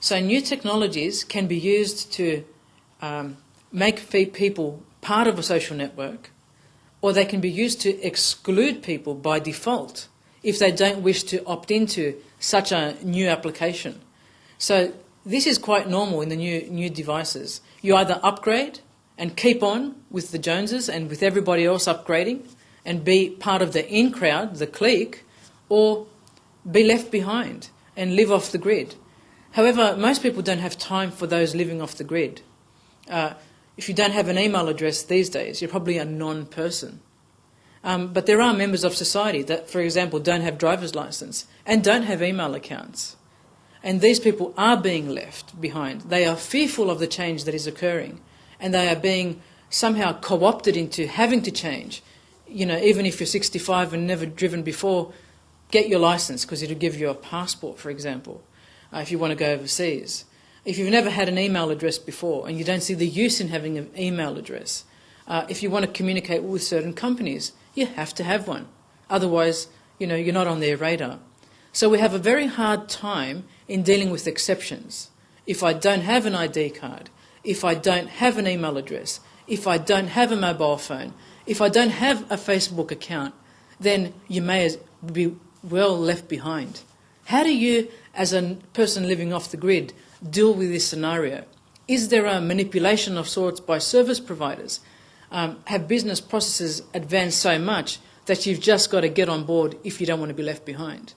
So new technologies can be used to make people part of a social network, or they can be used to exclude people by default if they don't wish to opt into such a new application. So this is quite normal in the new devices. You either upgrade and keep on with the Joneses and with everybody else upgrading and be part of the in crowd, the clique, or be left behind and live off the grid. However, most people don't have time for those living off the grid. If you don't have an email address these days, you're probably a non-person. But there are members of society that, for example, don't have driver's license and don't have email accounts. And these people are being left behind. They are fearful of the change that is occurring, and they are being somehow co-opted into having to change. You know, even if you're 65 and never driven before, get your license because it'll give you a passport, for example, if you want to go overseas. If you've never had an email address before and you don't see the use in having an email address, if you want to communicate with certain companies, you have to have one. Otherwise, you know, you're not on their radar. So we have a very hard time in dealing with exceptions. If I don't have an ID card, if I don't have an email address, if I don't have a mobile phone, if I don't have a Facebook account, then you may be well left behind. How do you, as a person living off the grid, deal with this scenario? Is there a manipulation of sorts by service providers? Have business processes advanced so much that you've just got to get on board if you don't want to be left behind?